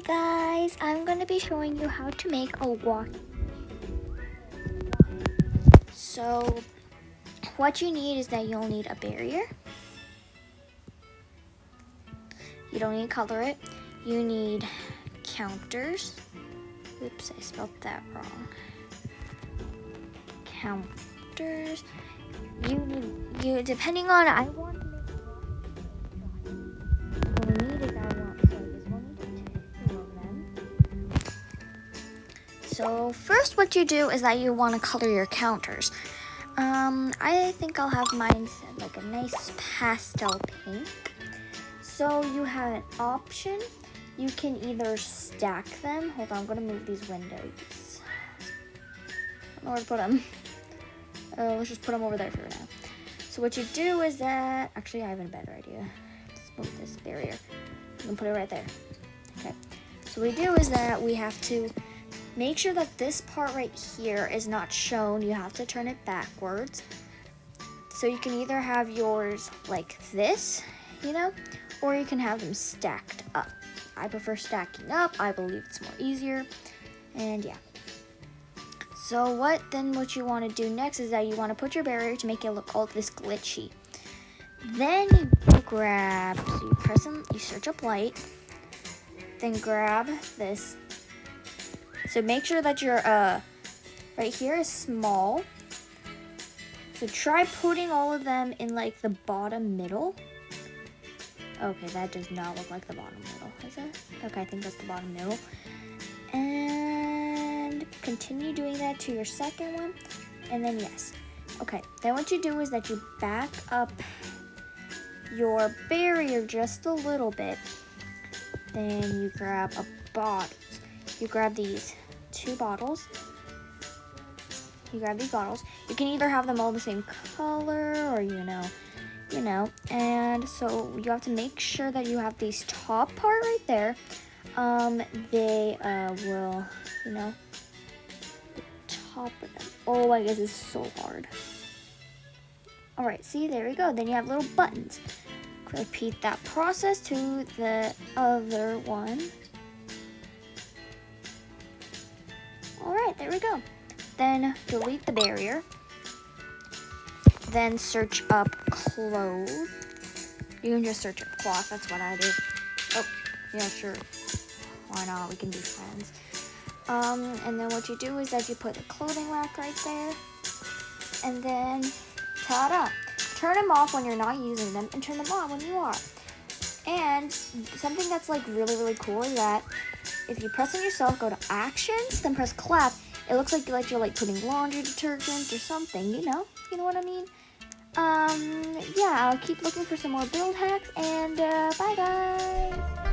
guys, I'm going to be showing you how to make a walk. So what you need is that you'll need a barrier. You don't need to color it. You need counters. Oops, I spelled that wrong. Counters. You depending on I want to make what we need is this one needs 2 of them. So first what you do is that you want to color your counters. I think I'll have mine set like a nice pastel pink. So you have an option. You can either stack them. Hold on, I'm gonna move these windows. I don't know where to put them. Let's just put them over there for now. So what you do is that, actually I have a better idea. Let's move this barrier. You can put it right there. Okay. So what we do is that we have to make sure that this part right here is not shown. You have to turn it backwards. So you can either have yours like this, or you can have them stacked up. I prefer stacking up. I believe it's more easier. And yeah. So what you want to do next is that you want to put your barrier to make it look all this glitchy. Then you grab, so you press them, you search up light, then grab this. So make sure that your right here is small. So try putting all of them in like the bottom middle. Okay, that does not look like the bottom middle, is it? Okay, I think that's the bottom middle. And continue doing that to your second one, and then yes. Okay, then what you do is that you back up your barrier just a little bit. Then you grab a bottle. You grab these 2 bottles. You grab these bottles. You can either have them all the same color or and so you have to make sure that you have these top part right there. They will, the top of them. Oh, I guess it's so hard. All right, see, there we go. Then you have little buttons. Repeat that process to the other one. All right, there we go. Then delete the barrier. Then search up clothes. You can just search up cloth. That's what I do. Oh, yeah, sure. Why not? We can be friends. And then what you do is that you put the clothing rack right there. And then, ta-da! Turn them off when you're not using them and turn them on when you are. And something that's like really, really cool is that if you press on yourself, go to actions, then press clap, it looks like you're like putting laundry detergent or something, you know what I mean? Yeah, I'll keep looking for some more build hacks, and bye guys!